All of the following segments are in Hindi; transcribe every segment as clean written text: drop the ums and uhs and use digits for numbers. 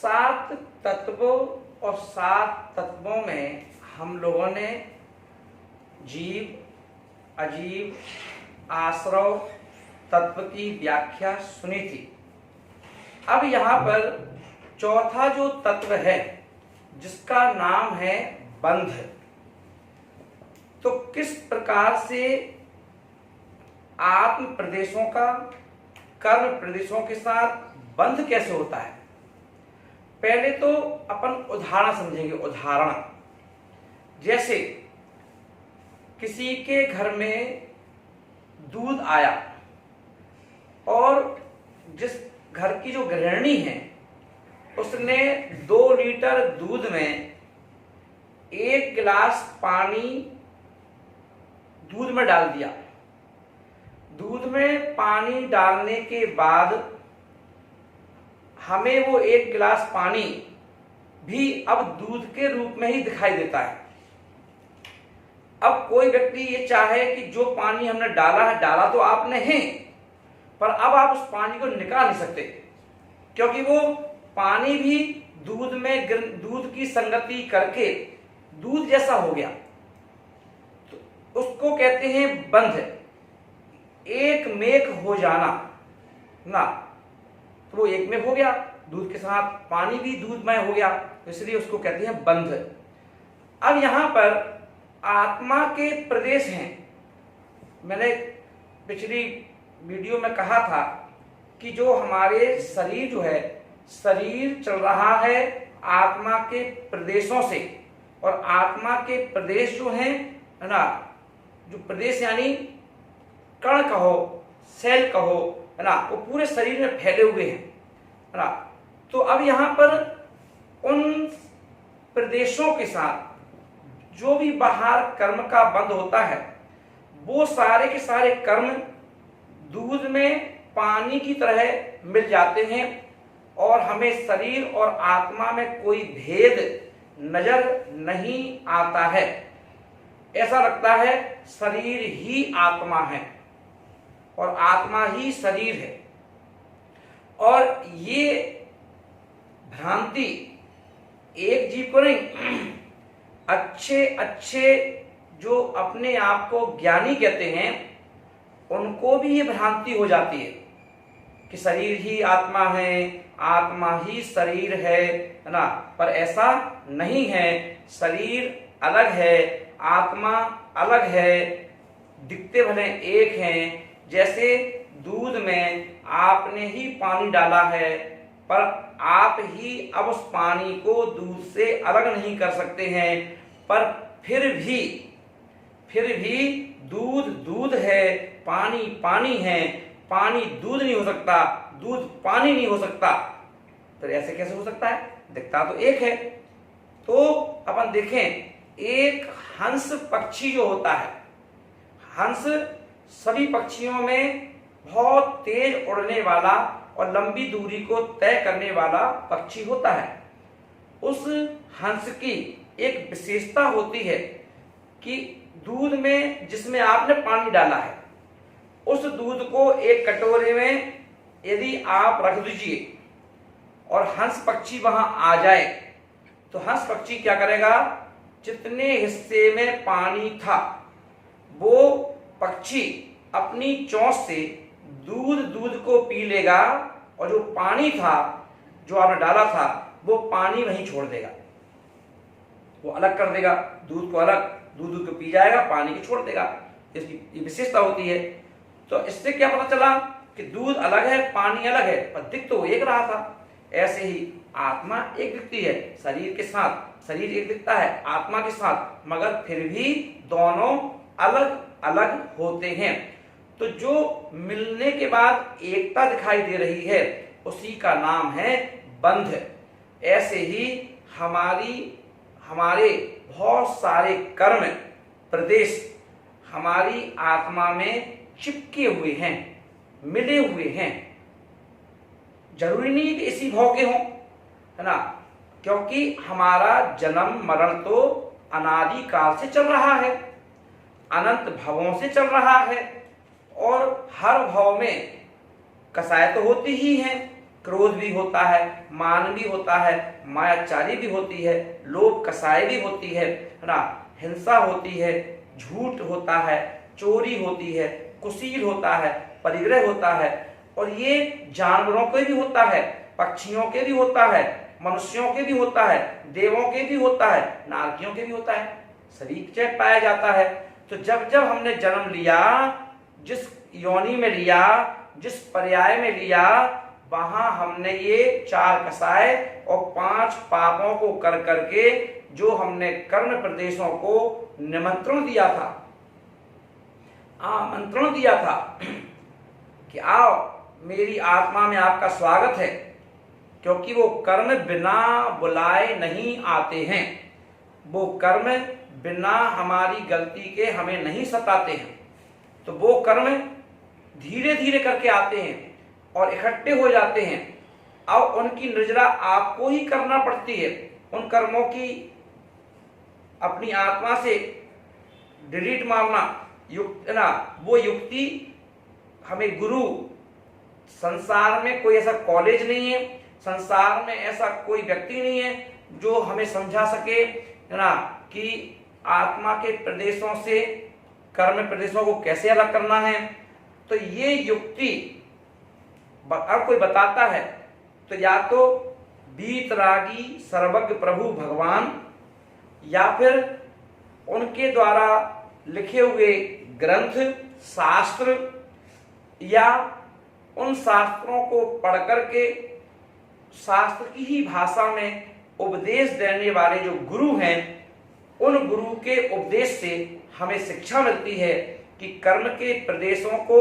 सात तत्वों और सात तत्वों में हम लोगों ने जीव, अजीव, आश्रव तत्व की व्याख्या सुनी थी। अब यहाँ पर चौथा जो तत्व है जिसका नाम है बंध, तो किस प्रकार से आत्म प्रदेशों का कर्म प्रदेशों के साथ बंध कैसे होता है, पहले तो अपन उदाहरण समझेंगे। उदाहरण जैसे किसी के घर में दूध आया और जिस घर की जो गृहिणी है उसने 2 लीटर दूध में 1 गिलास पानी दूध में डाल दिया। दूध में पानी डालने के बाद हमें वो 1 गिलास पानी भी अब दूध के रूप में ही दिखाई देता है। अब कोई व्यक्ति ये चाहे कि जो पानी हमने डाला है, डाला तो आपने है, पर अब आप उस पानी को निकाल नहीं सकते, क्योंकि वो पानी भी दूध में दूध की संगति करके दूध जैसा हो गया। तो उसको कहते हैं बंध, एक मेक हो जाना ना। तो वो एक मेक हो गया, दूध के साथ पानी भी दूधमय हो गया, इसलिए उसको कहते हैं बंध। अब यहां पर आत्मा के प्रदेश हैं। मैंने पिछली वीडियो में कहा था कि जो हमारे शरीर जो है, शरीर चल रहा है आत्मा के प्रदेशों से, और आत्मा के प्रदेश जो हैं है ना, जो प्रदेश यानी कण कहो, सेल कहो, है ना, वो पूरे शरीर में फैले हुए हैं, है ना। तो अब यहां पर उन प्रदेशों के साथ जो भी बाहर कर्म का बंध होता है, वो सारे के सारे कर्म दूध में पानी की तरह मिल जाते हैं और हमें शरीर और आत्मा में कोई भेद नजर नहीं आता है। ऐसा लगता है शरीर ही आत्मा है और आत्मा ही शरीर है। और ये भ्रांति एक जीव को नहीं, अच्छे अच्छे जो अपने आप को ज्ञानी कहते हैं उनको भी ये भ्रांति हो जाती है कि शरीर ही आत्मा है, आत्मा ही शरीर है ना। पर ऐसा नहीं है, शरीर अलग है, आत्मा अलग है, दिखते भले एक हैं। जैसे दूध में आपने ही पानी डाला है, पर आप ही अब उस पानी को दूध से अलग नहीं कर सकते हैं, पर फिर भी दूध दूध है, पानी पानी है, पानी दूध नहीं हो सकता, दूध पानी नहीं हो सकता। तो ऐसे कैसे हो सकता है, दिखता तो एक है। तो अपन देखें, एक हंस पक्षी जो होता है, हंस सभी पक्षियों में बहुत तेज उड़ने वाला और लंबी दूरी को तय करने वाला पक्षी होता है। उस हंस की एक विशेषता होती है कि दूध में जिसमें आपने पानी डाला है, उस दूध को एक कटोरे में यदि आप रख दीजिए और हंस पक्षी वहां आ जाए, तो हंस पक्षी क्या करेगा, जितने हिस्से में पानी था वो पक्षी अपनी चोंच से दूध को पी लेगा, और जो पानी था जो आपने डाला था वो पानी वहीं छोड़ देगा, वो अलग कर देगा, दूध को अलग, दूध को पी जाएगा, पानी को छोड़ देगा। इसकी ये विशेषता होती है। तो इससे क्या पता चला कि दूध अलग है, पानी अलग है, पर दिख तो एक रहा था। ऐसे ही आत्मा एक दिखती है शरीर के साथ, शरीर एक दिखता है आत्मा के साथ, मगर फिर भी दोनों अलग अलग होते हैं। तो जो मिलने के बाद एकता दिखाई दे रही है उसी का नाम है बंध। ऐसे ही हमारे बहुत सारे कर्म प्रदेश हमारी आत्मा में चिपके हुए हैं, मिले हुए हैं। जरूरी नहीं कि इसी भाव के हों, है ना, क्योंकि हमारा जन्म मरण तो अनादि काल से चल रहा है, अनंत भवों से चल रहा है, और हर भव में कसाय तो होती ही हैं, क्रोध भी होता है, मान भी होता है, मायाचारी भी होती है, लोभ कसाई भी होती है ना, हिंसा होती है, झूठ होता है, चोरी होती है, कुशील होता है, परिग्रह होता है। और ये जानवरों के भी होता है, पक्षियों के भी होता है, मनुष्यों के भी होता है, देवों के भी होता है, नारकियों के भी होता है, सभी के पाया जाता है। तो जब जब हमने जन्म लिया, जिस योनि में लिया, जिस पर्याय में लिया, वहां हमने ये 4 कसाय और 5 पापों को कर करके जो हमने कर्म प्रदेशों को निमंत्रण दिया था, आमंत्रण दिया था कि आओ मेरी आत्मा में आपका स्वागत है, क्योंकि वो कर्म बिना बुलाए नहीं आते हैं, वो कर्म बिना हमारी गलती के हमें नहीं सताते हैं। तो वो कर्म धीरे धीरे करके आते हैं और इकट्ठे हो जाते हैं, और उनकी निर्जरा आपको ही करना पड़ती है। उन कर्मों की अपनी आत्मा से डिलीट मारना युक्त ना, वो युक्ति हमें गुरु, संसार में कोई ऐसा कॉलेज नहीं है, संसार में ऐसा कोई व्यक्ति नहीं है जो हमें समझा सके ना कि आत्मा के प्रदेशों से कर्म प्रदेशों को कैसे अलग करना है। तो ये युक्ति अब कोई बताता है तो या तो वीतरागी सर्वज्ञ प्रभु भगवान, या फिर उनके द्वारा लिखे हुए ग्रंथ शास्त्र, या उन शास्त्रों को पढ़ करके शास्त्र की ही भाषा में उपदेश देने वाले जो गुरु हैं, उन गुरु के उपदेश से हमें शिक्षा मिलती है कि कर्म के प्रदेशों को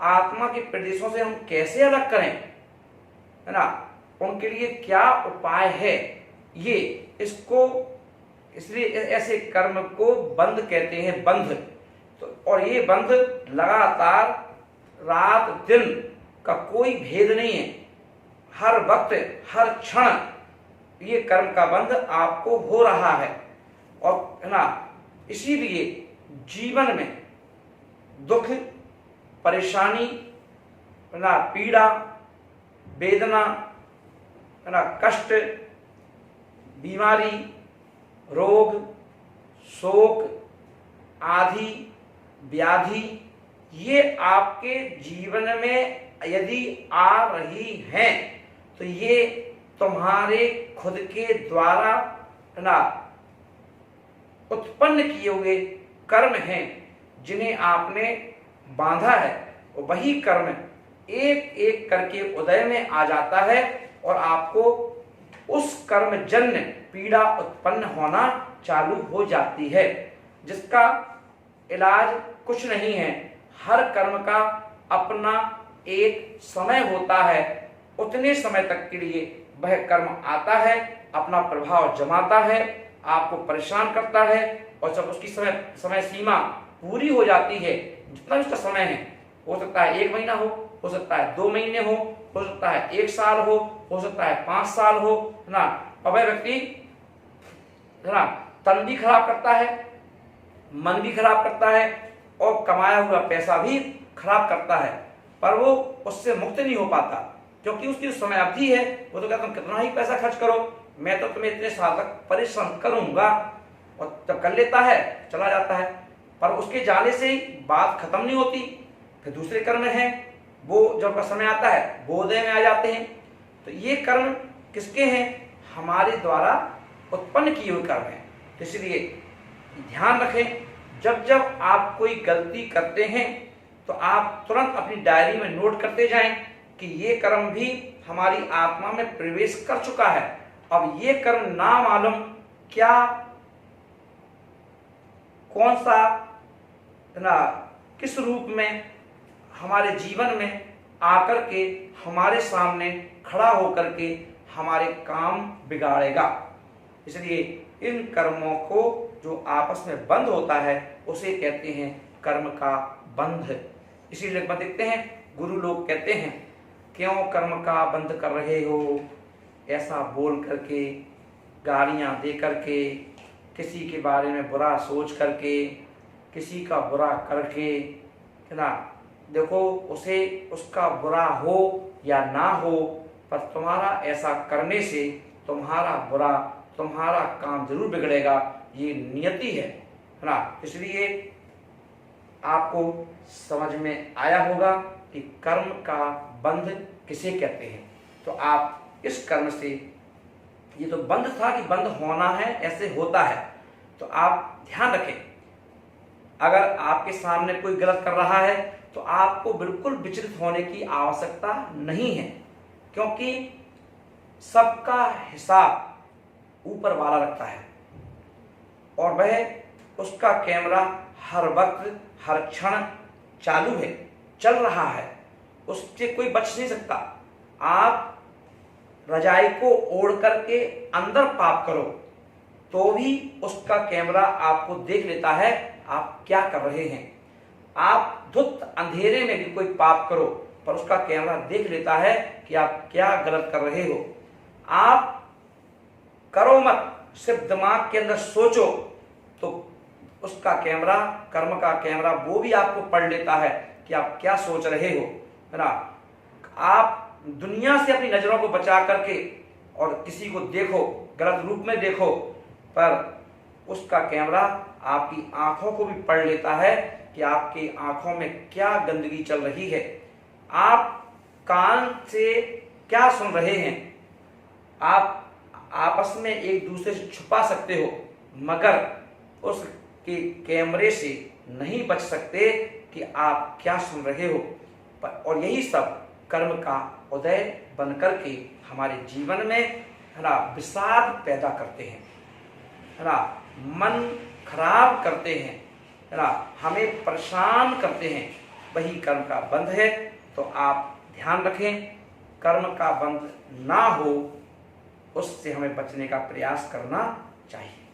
आत्मा के प्रदेशों से हम कैसे अलग करें, है ना, उनके लिए क्या उपाय है। ये इसको इसलिए ऐसे कर्म को बंध कहते हैं, बंध। तो और ये बंध लगातार रात दिन का कोई भेद नहीं है, हर वक्त हर क्षण ये कर्म का बंध आपको हो रहा है। और है ना, इसीलिए जीवन में दुख, परेशानी, है ना, पीड़ा, वेदना, है ना, कष्ट, बीमारी, रोग, शोक आदि व्याधि, ये आपके जीवन में यदि आ रही हैं तो ये तुम्हारे खुद के द्वारा, है ना, उत्पन्न किए हुए कर्म हैं जिन्हें आपने बांधा है। और वही कर्म एक एक करके उदय में आ जाता है और आपको उस कर्म जन्य पीड़ा उत्पन्न होना चालू हो जाती है, जिसका इलाज कुछ नहीं है। हर कर्म का अपना एक समय होता है, उतने समय तक के लिए वह कर्म आता है, अपना प्रभाव जमाता है, आपको परेशान करता है, और जब उसकी समय सीमा पूरी हो जाती है, जितना भी उसका समय है, हो सकता है 1 महीना हो सकता है 2 महीने हो सकता है 1 साल हो सकता है 5 साल हो, है ना, और वह व्यक्ति, है ना, तन भी खराब करता है, मन भी खराब करता है, और कमाया हुआ पैसा भी खराब करता है, पर वो उससे मुक्त नहीं हो पाता, क्योंकि उसकी उस समय अवधि है। वो तो कहता तुम कितना ही पैसा खर्च करो, मैं तो तुम्हें इतने साल तक परिश्रम करूंगा, और जब कर लेता है चला जाता है, पर उसके जाने से ही बात खत्म नहीं होती। फिर दूसरे कर्म हैं, वो जब का समय आता है वो उदय में आ जाते हैं। तो ये कर्म किसके हैं? हमारे द्वारा उत्पन्न किए हुए कर्म हैं। इसलिए ध्यान रखें, जब जब आप कोई गलती करते हैं तो आप तुरंत अपनी डायरी में नोट करते जाएं कि ये कर्म भी हमारी आत्मा में प्रवेश कर चुका है। अब ये कर्म ना मालूम क्या, कौन सा, ना किस रूप में हमारे जीवन में आकर के हमारे सामने खड़ा होकर के हमारे काम बिगाड़ेगा। इसलिए इन कर्मों को जो आपस में बंध होता है उसे कहते हैं कर्म का बंध। इसीलिए देखते हैं गुरु लोग कहते हैं, क्यों कर्म का बंध कर रहे हो, ऐसा बोल करके, गालियां दे करके, किसी के बारे में बुरा सोच करके, किसी का बुरा करके, है ना, देखो उसे उसका बुरा हो या ना हो, पर तुम्हारा ऐसा करने से तुम्हारा बुरा, तुम्हारा काम जरूर बिगड़ेगा, ये नियति है ना। इसलिए आपको समझ में आया होगा कि कर्म का बंध किसे कहते हैं। तो आप इस कर्म से, ये तो बंध था कि बंद होना है, ऐसे होता है, तो आप ध्यान रखें। अगर आपके सामने कोई गलत कर रहा है तो आपको बिल्कुल विचलित होने की आवश्यकता नहीं है, क्योंकि सबका हिसाब ऊपर वाला रखता है और वह उसका कैमरा हर वक्त हर क्षण चालू है, चल रहा है, उससे कोई बच नहीं सकता। आप रजाई को ओढ़ करके अंदर पाप करो तो भी उसका कैमरा आपको देख लेता है आप क्या कर रहे हैं। आप धुत अंधेरे में भी कोई पाप करो पर उसका कैमरा देख लेता है कि आप क्या गलत कर रहे हो। आप करो मत, सिर्फ दिमाग के अंदर सोचो तो उसका कैमरा, कर्म का कैमरा, वो भी आपको पढ़ लेता है कि आप क्या सोच रहे हो, है ना। आप दुनिया से अपनी नजरों को बचा करके और किसी को देखो, गलत रूप में देखो, पर उसका कैमरा आपकी आंखों को भी पढ़ लेता है कि आपकी आंखों में क्या गंदगी चल रही है। आप कान से क्या सुन रहे हैं। आप आपस में एक दूसरे से छुपा सकते हो मगर उसके कैमरे से नहीं बच सकते कि आप क्या सुन रहे हो। और यही सब कर्म का उदय बन करके हमारे जीवन में, है ना, विषाद पैदा करते हैं, है ना, मन खराब करते हैं, है ना, हमें परेशान करते हैं। वही कर्म का बंध है। तो आप ध्यान रखें, कर्म का बंध ना हो, उससे हमें बचने का प्रयास करना चाहिए।